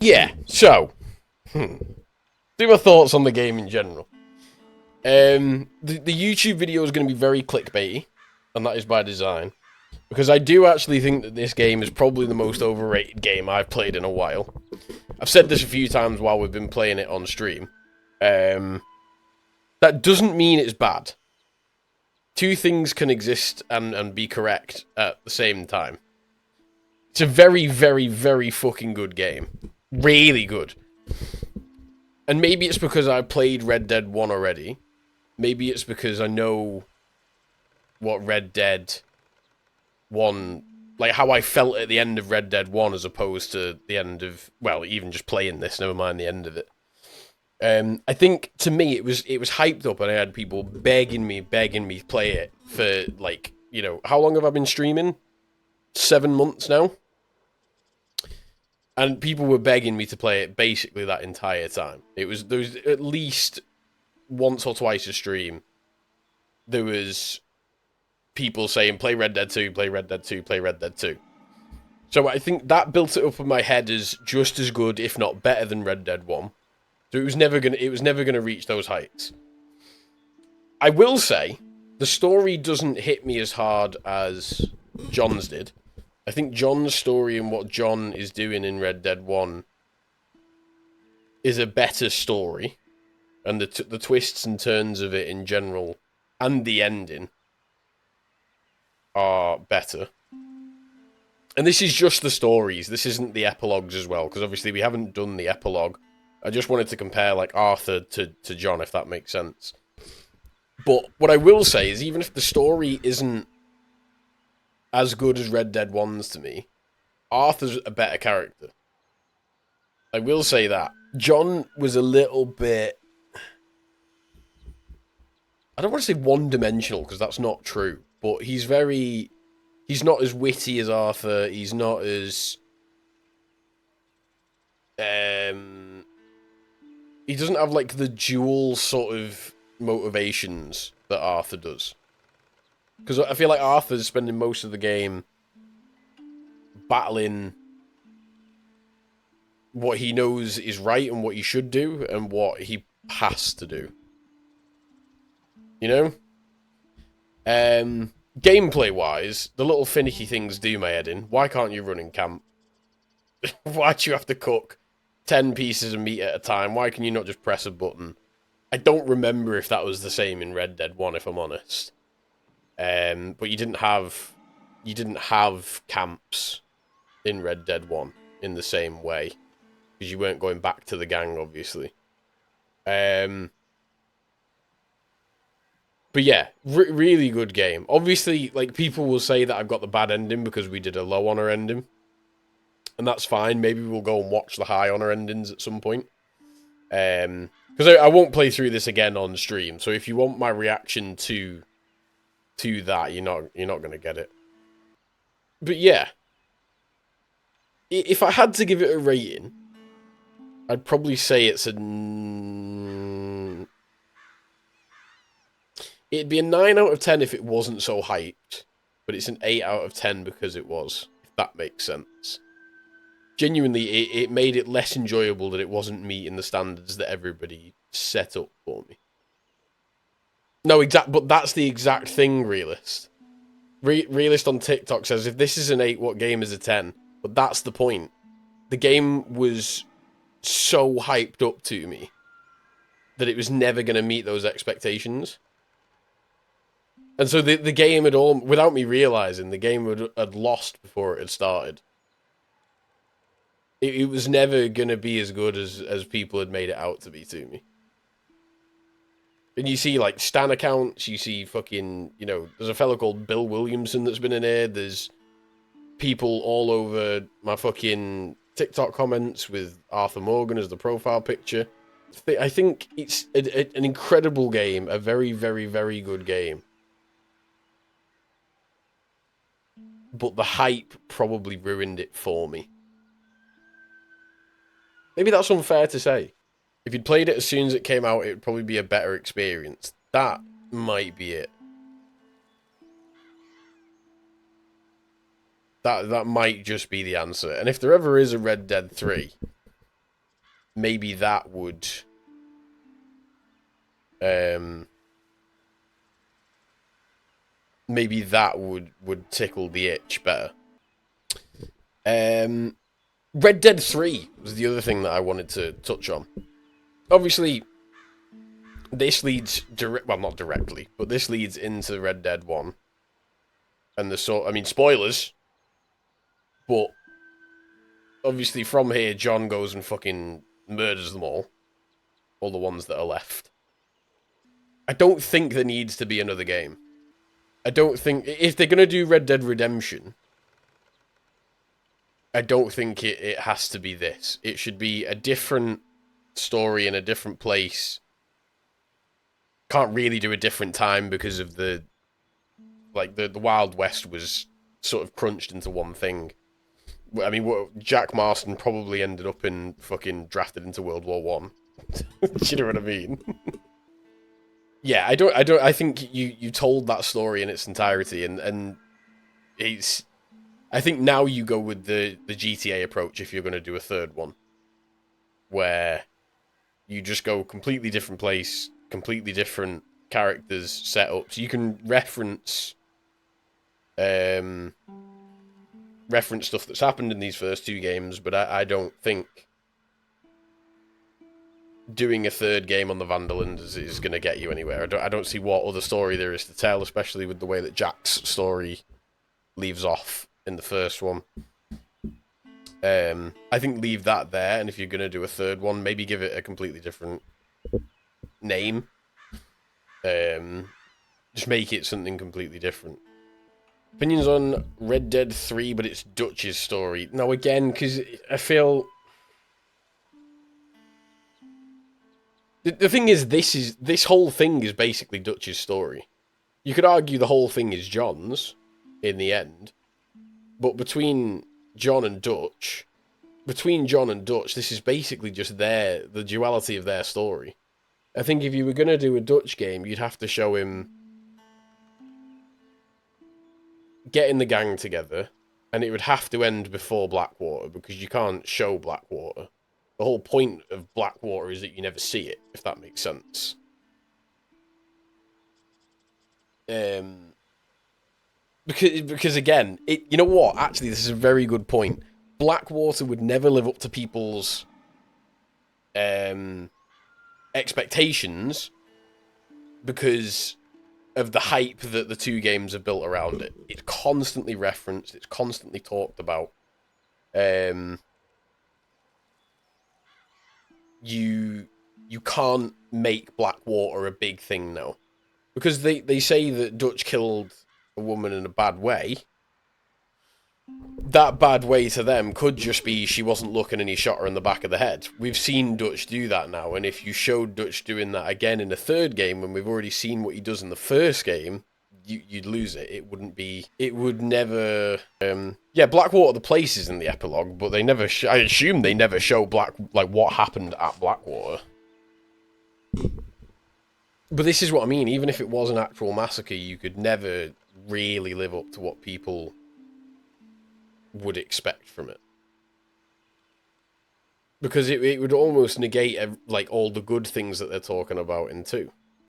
Yeah, so, do my thoughts on the game in general. The YouTube video is going to be very clickbaity, and that is by design. Because I do actually think that this game is probably the most overrated game I've played in a while. I've said this a few times while we've been playing it on stream. Um, that doesn't mean it's bad. Two things can exist and be correct at the same time. It's a very, very, very fucking good game. Really good. And maybe it's because I played Red Dead 1 already. Maybe it's because I know what Red Dead 1, like how I felt at the end of Red Dead 1 as opposed to the end of, well, even just playing this, never mind the end of it. I think to me it was hyped up, and I had people begging me to play it for, like, you know, how long have I been streaming? 7 months now, and people were begging me to play it basically that entire time. There was at least once or twice a stream. There was people saying play Red Dead 2, play Red Dead 2, play Red Dead 2. So I think that built it up in my head as just as good, if not better, than Red Dead 1. So it was never gonna reach those heights. I will say, the story doesn't hit me as hard as John's did. I think John's story and what John is doing in Red Dead 1 is a better story. And the twists and turns of it in general, and the ending, are better. And this is just the stories. This isn't the epilogues as well, because obviously we haven't done the epilogue. I just wanted to compare, like, Arthur to John, if that makes sense. But what I will say is, even if the story isn't as good as Red Dead 1's to me, Arthur's a better character. I will say that. John was a little bit... I don't want to say one-dimensional, because that's not true. But he's very... He's not as witty as Arthur. He's not as... He doesn't have, like, the dual sort of motivations that Arthur does. Because I feel like Arthur's spending most of the game battling what he knows is right and what he should do and what he has to do. You know? Gameplay-wise, the little finicky things do my head in. Why can't you run in camp? Why do you have to cook 10 pieces of meat at a time? Why can you not just press a button? I don't remember if that was the same in Red Dead 1, if I'm honest. But you didn't have camps in Red Dead 1 in the same way, because you weren't going back to the gang, obviously. But yeah, really good game. Obviously, like, people will say that I've got the bad ending because we did a low honor ending. And that's fine. Maybe we'll go and watch the high honor endings at some point. Because I won't play through this again on stream. So if you want my reaction to that, you're not going to get it. But yeah. If I had to give it a rating, I'd probably say it's a... It'd be a 9 out of 10 if it wasn't so hyped, but it's an 8 out of 10 because it was, if that makes sense. Genuinely, it made it less enjoyable that it wasn't meeting the standards that everybody set up for me. No, but that's the exact thing, Realist. Realist on TikTok says, if this is an 8, what game is a 10? But that's the point. The game was so hyped up to me that it was never going to meet those expectations. And so the game had all, without me realizing, the game had lost before it had started. It was never going to be as good as people had made it out to be to me. And you see, like, Stan accounts, you see fucking, you know, there's a fellow called Bill Williamson that's been in here, there's people all over my fucking TikTok comments with Arthur Morgan as the profile picture. I think it's an incredible game, a very, very, very good game. But the hype probably ruined it for me. Maybe that's unfair to say. If you'd played it as soon as it came out, it would probably be a better experience. That might be it. That might just be the answer. And if there ever is a Red Dead 3, maybe that would um maybe that would tickle the itch better. Red Dead 3 was the other thing that I wanted to touch on. Obviously, this leads well, not directly, but this leads into Red Dead 1. And I mean, spoilers, but obviously from here, John goes and fucking murders them all the ones that are left. I don't think there needs to be another game. I don't think, if they're going to do Red Dead Redemption, I don't think it has to be this. It should be a different story in a different place. Can't really do a different time because of the Wild West was sort of crunched into one thing. I mean, Jack Marston probably ended up in fucking drafted into World War One. Do you know what I mean? Yeah, I think you told that story in its entirety, and it's. I think now you go with the GTA approach if you're going to do a third one, where you just go completely different place, completely different characters, setups. You can reference stuff that's happened in these first two games, but I don't think doing a third game on the Van der Linde is going to get you anywhere. I don't see what other story there is to tell, especially with the way that Jack's story leaves off in the first one. I think leave that there, and if you're going to do a third one, maybe give it a completely different name. Just make it something completely different. Opinions on Red Dead 3, but it's Dutch's story. Now, again, because I feel... The thing is, this whole thing is basically Dutch's story. You could argue the whole thing is John's, in the end. But between John and Dutch, this is basically just the duality of their story. I think if you were going to do a Dutch game, you'd have to show him getting the gang together, and it would have to end before Blackwater, because you can't show Blackwater. The whole point of Blackwater is that you never see it, if that makes sense. Because again, you know what? Actually, this is a very good point. Blackwater would never live up to people's expectations because of the hype that the two games are built around it. It's constantly referenced. It's constantly talked about. You can't make Blackwater a big thing now. Because they say that Dutch killed a woman in a bad way. That bad way to them could just be she wasn't looking and he shot her in the back of the head. We've seen Dutch do that now, and if you showed Dutch doing that again in a third game, when we've already seen what he does in the first game, you'd lose it. It would never... yeah, Blackwater, the place is in the epilogue, but they never... I assume they never show what happened at Blackwater. But this is what I mean. Even if it was an actual massacre, you could never really live up to what people would expect from it. Because it would almost negate all the good things that they're talking about in 2.